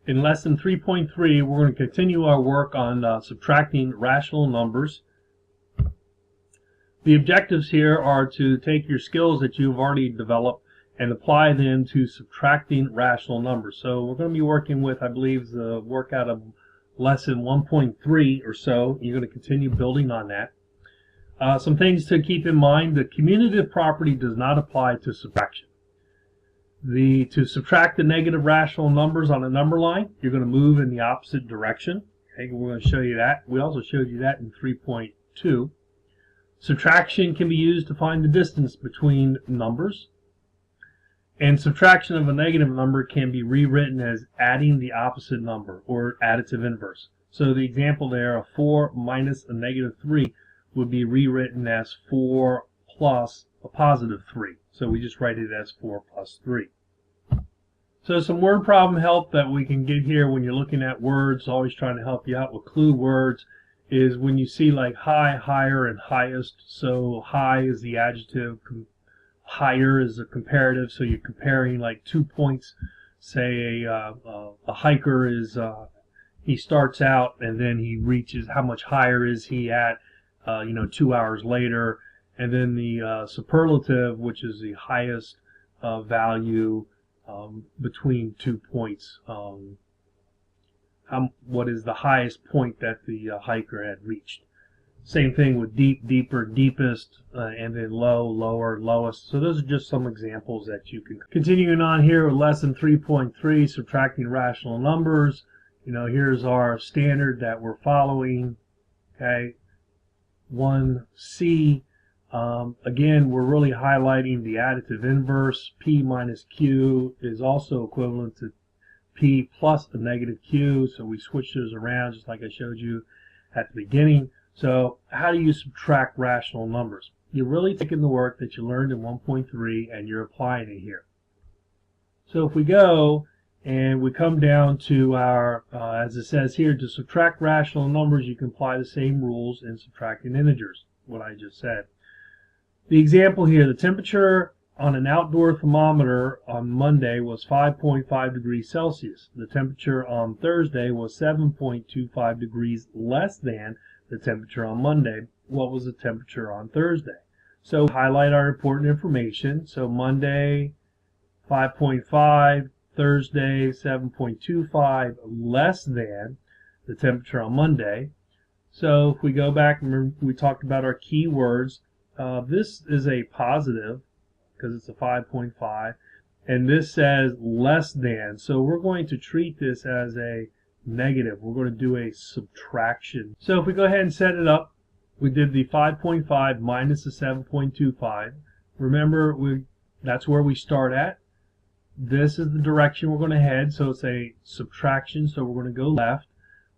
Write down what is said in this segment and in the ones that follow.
In lesson 3.3, we're going to continue our work on subtracting rational numbers. The objectives here are to take your skills that you've already developed and apply them to subtracting rational numbers. So we're going to be working with, I believe, the work out of lesson 1.3 or so. You're going to continue building on that. Some things to keep in mind: the commutative property does not apply to subtraction. To subtract the negative rational numbers on a number line, you're going to move in the opposite direction. Okay, we're going to show you that. We also showed you that in 3.2. Subtraction can be used to find the distance between numbers. And subtraction of a negative number can be rewritten as adding the opposite number, or additive inverse. So the example there of 4 minus a negative 3 would be rewritten as 4 plus a positive 3. So we just write it as 4 plus 3. So some word problem help that we can get here when you're looking at words, always trying to help you out with clue words, is when you see like high, higher, and highest. So high is the adjective, higher is a comparative, so you're comparing like 2 points. Say a hiker is, he starts out and then he reaches, how much higher is he at, 2 hours later. And then the superlative, which is the highest value between 2 points. What is the highest point that the hiker had reached? Same thing with deep, deeper, deepest, and then low, lower, lowest. So those are just some examples that you can. Continuing on here with lesson 3.3, subtracting rational numbers. Here's our standard that we're following. Okay, 1C. Again, we're really highlighting the additive inverse. P minus Q is also equivalent to P plus a negative Q. So we switch those around just like I showed you at the beginning. So how do you subtract rational numbers? You're really taking the work that you learned in 1.3 and you're applying it here. So if we go and we come down to our, as it says here, to subtract rational numbers, you can apply the same rules in subtracting integers, what I just said. The example here, the temperature on an outdoor thermometer on Monday was 5.5 degrees Celsius. The temperature on Thursday was 7.25 degrees less than the temperature on Monday. What was the temperature on Thursday? So highlight our important information. So Monday 5.5, Thursday 7.25 less than the temperature on Monday. So if we go back, remember we talked about our key words. This is a positive because it's a 5.5, and this says less than. So we're going to treat this as a negative. We're going to do a subtraction. So if we go ahead and set it up, we did the 5.5 minus the 7.25. Remember, that's where we start at. This is the direction we're going to head, so it's a subtraction, so we're going to go left.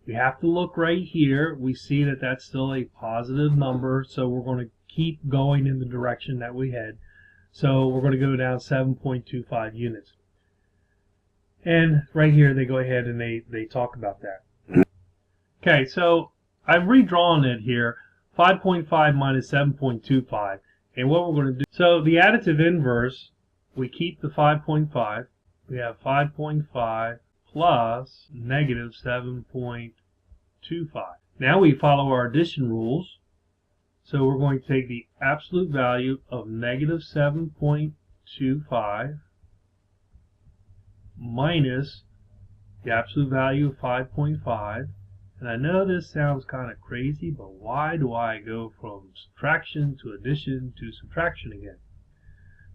We have to look right here. We see that that's still a positive number, so we're going to keep going in the direction that we head. So we're going to go down 7.25 units. And right here they go ahead and they talk about that. Okay, so I've redrawn it here, 5.5 minus 7.25. And what we're going to do, so the additive inverse, we keep the 5.5. We have 5.5 plus negative 7.25. Now we follow our addition rules. So we're going to take the absolute value of negative 7.25 minus the absolute value of 5.5. And I know this sounds kind of crazy, but why do I go from subtraction to addition to subtraction again?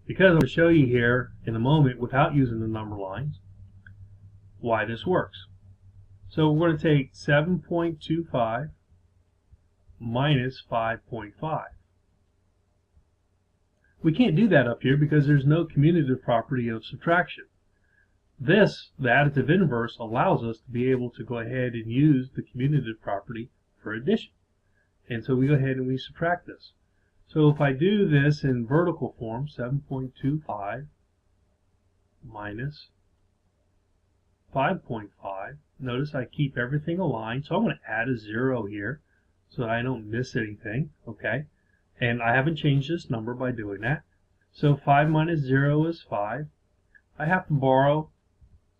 Because I'm going to show you here in a moment, without using the number lines, why this works. So we're going to take 7.25 minus 5.5. We can't do that up here because there's no commutative property of subtraction. This, the additive inverse, allows us to be able to go ahead and use the commutative property for addition. And so we go ahead and we subtract this. So if I do this in vertical form, 7.25 minus 5.5, notice I keep everything aligned, so I'm going to add a 0 here so that I don't miss anything, okay? And I haven't changed this number by doing that. So 5 minus 0 is 5. I have to borrow,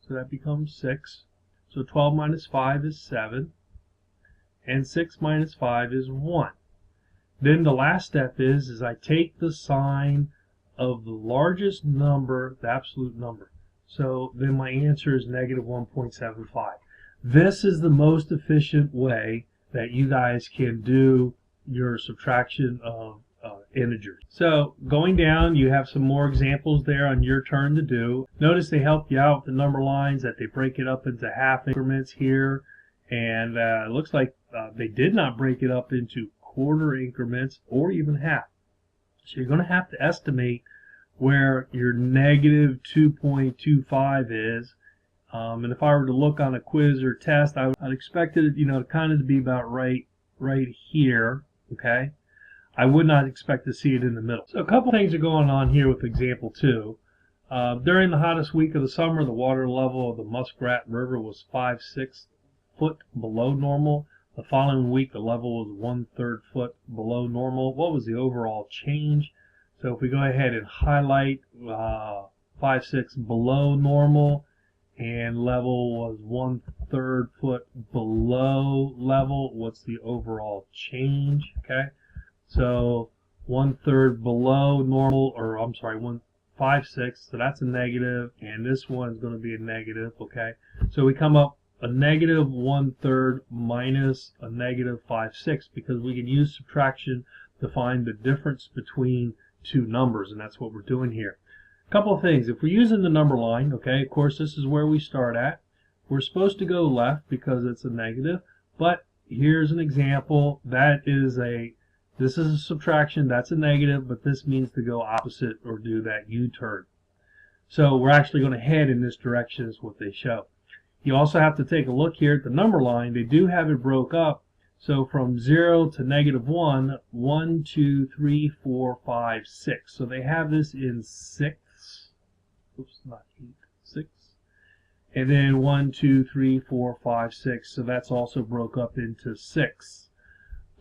so that becomes 6. So 12 minus 5 is 7. And 6 minus 5 is 1. Then the last step is I take the sign of the largest number, the absolute number. So then my answer is negative 1.75. This is the most efficient way that you guys can do your subtraction of integers. So going down, you have some more examples there on your turn to do. Notice they help you out with the number lines, that they break it up into half increments here. And it looks like they did not break it up into quarter increments or even half. So you're going to have to estimate where your negative 2.25 is. And if I were to look on a quiz or test, I'd expect it, to kind of be about right here. Okay, I would not expect to see it in the middle. So a couple things are going on here with example 2. During the hottest week of the summer, the water level of the Muskrat River was 5/6 foot below normal. The following week, the level was 1/3 foot below normal. What was the overall change? So if we go ahead and highlight 5/6 below normal, and level was 1/3 foot below level, what's the overall change? Okay, so 1/3 below normal, or I'm sorry, 5/6, so that's a negative, and this one is going to be a negative. Okay, so we come up a negative 1/3 minus a negative 5/6, because we can use subtraction to find the difference between two numbers, and that's what we're doing here. A couple of things. If we're using the number line, okay, of course this is where we start at. We're supposed to go left because it's a negative, but here's an example. This is a subtraction, that's a negative, but this means to go opposite or do that U-turn. So we're actually going to head in this direction is what they show. You also have to take a look here at the number line. They do have it broke up. So from 0 to negative 1, 1, 2, 3, 4, 5, 6. So they have this in 6. Oops, not 8, 6. And then 1, 2, 3, 4, 5, 6. So that's also broke up into 6.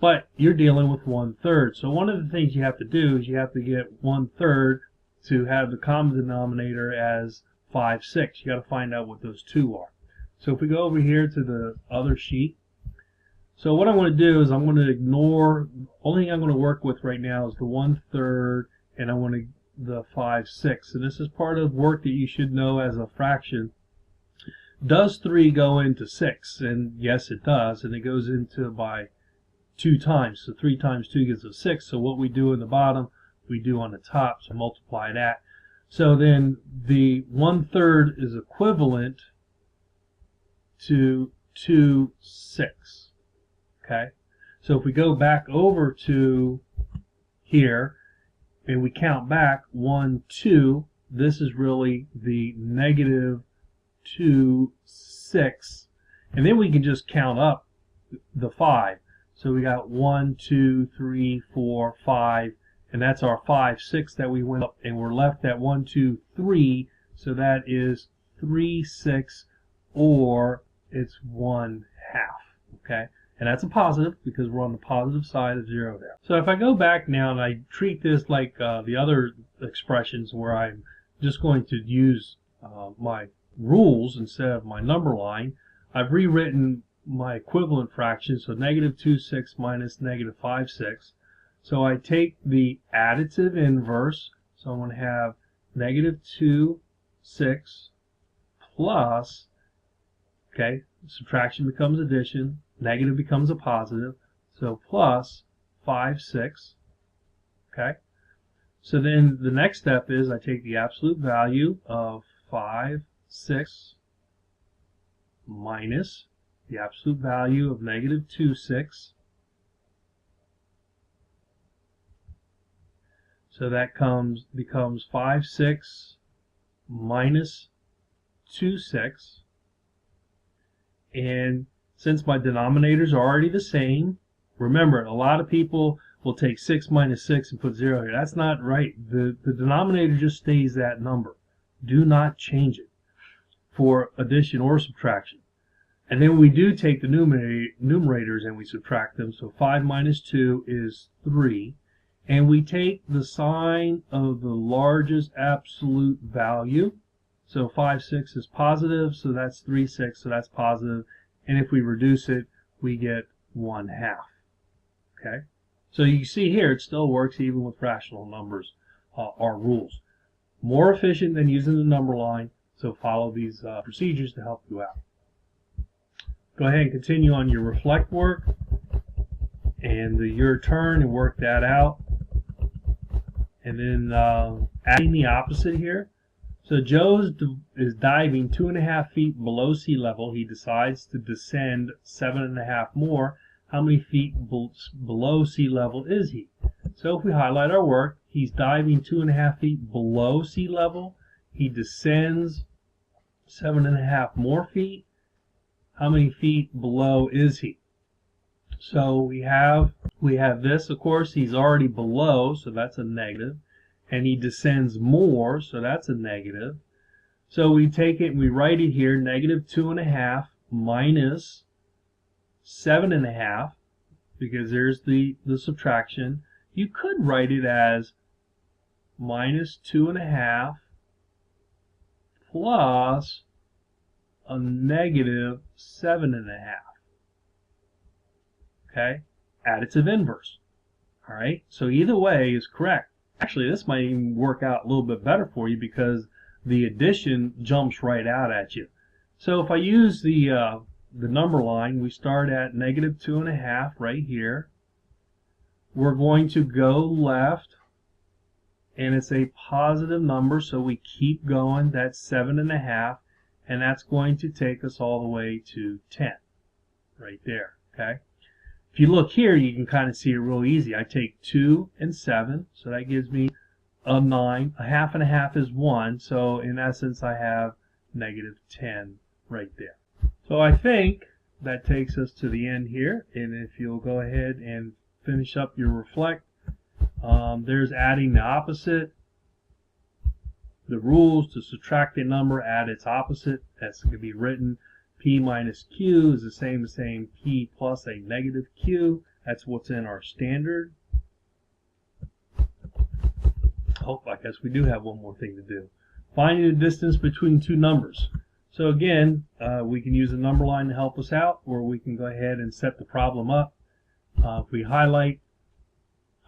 But you're dealing with 1/3. So one of the things you have to do is you have to get 1/3 to have the common denominator as 5/6. You got to find out what those two are. So if we go over here to the other sheet, so what I'm going to do is I'm going to ignore, only thing I'm going to work with right now is the 1/3, and I want to the 5/6. And this is part of work that you should know as a fraction. Does 3 go into 6? And yes, it does, and it goes into by 2 times. So 3 times 2 gives us 6. So what we do in the bottom, we do on the top. So multiply that. So then the 1/3 is equivalent to 2/6. Okay, so if we go back over to here and we count back 1, 2, this is really the negative 2/6, and then we can just count up the 5. So we got 1, 2, 3, 4, 5, and that's our 5/6 that we went up, and we're left at 1, 2, 3. So that is 3/6, or it's 1/2. Okay, and that's a positive because we're on the positive side of 0 there. So if I go back now and I treat this like the other expressions where I'm just going to use my rules instead of my number line, I've rewritten my equivalent fraction, so negative 2/6 minus negative 5/6. So I take the additive inverse, so I'm going to have negative 2/6 plus, okay, subtraction becomes addition, negative becomes a positive, so plus 5/6. Okay, so then the next step is I take the absolute value of 5/6 minus the absolute value of negative 2/6. So that becomes 5/6 minus 2/6. And since my denominators are already the same, remember, a lot of people will take 6 minus 6 and put 0 here. That's not right. The denominator just stays that number. Do not change it for addition or subtraction. And then we do take the numerators and we subtract them. So 5 minus 2 is 3. And we take the sign of the largest absolute value. So 5/6 is positive, so that's 3/6, so that's positive. And if we reduce it, we get 1/2. Okay? So you see here, it still works even with rational numbers, our rules. More efficient than using the number line, so follow these procedures to help you out. Go ahead and continue on your reflect work and your turn and work that out. And then adding the opposite here. So Joe is diving 2.5 feet below sea level. He decides to descend 7.5 more. How many feet below sea level is he? So if we highlight our work, he's diving 2.5 feet below sea level. He descends 7.5 more feet. How many feet below is he? So we have this, of course, he's already below, so that's a negative. And he descends more, so that's a negative. So we take it and we write it here, -2.5 minus 7.5, because there's the subtraction. You could write it as -2.5 plus a -7.5. Okay? Additive inverse. Alright? So either way is correct. Actually, this might even work out a little bit better for you because the addition jumps right out at you. So if I use the number line, we start at -2.5 right here. We're going to go left, and it's a positive number, so we keep going. That's 7.5, and that's going to take us all the way to 10 right there. Okay. If you look here, you can kind of see it real easy. I take 2 and 7, so that gives me a 9. A half and a half is 1, so in essence I have -10 right there. So I think that takes us to the end here, and if you'll go ahead and finish up your reflect, there's adding the opposite. The rules to subtract a number, add its opposite. That's going to be written. P minus Q is the same as saying P plus a negative Q. That's what's in our standard. Oh, I guess we do have one more thing to do. Finding the distance between two numbers. So again, we can use a number line to help us out, or we can go ahead and set the problem up. If we highlight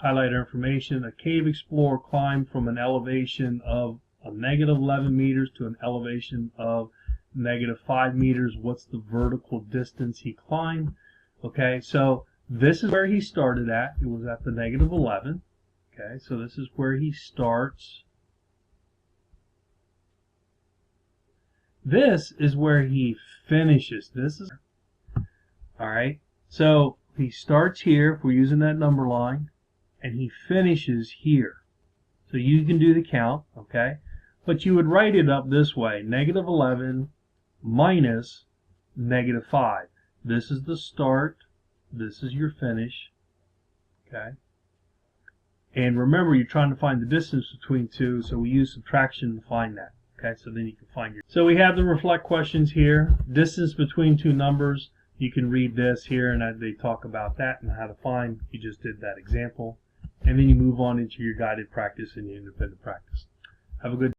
our information, a cave explorer climbed from an elevation of a -11 meters to an elevation of -5 meters. What's the vertical distance he climbed? Okay, so this is where he started at. It was at the -11. Okay, so this is where he starts. This is where he finishes. This is all right. So he starts here if we're using that number line, and he finishes here. So you can do the count, okay? But you would write it up this way: -11 minus -5. This is the start. This is your finish. Okay. And remember, you're trying to find the distance between two, so we use subtraction to find that. Okay, so then you can find your. So we have the reflect questions here. Distance between two numbers. You can read this here, and they talk about that and how to find. You just did that example. And then you move on into your guided practice and your independent practice. Have a good day.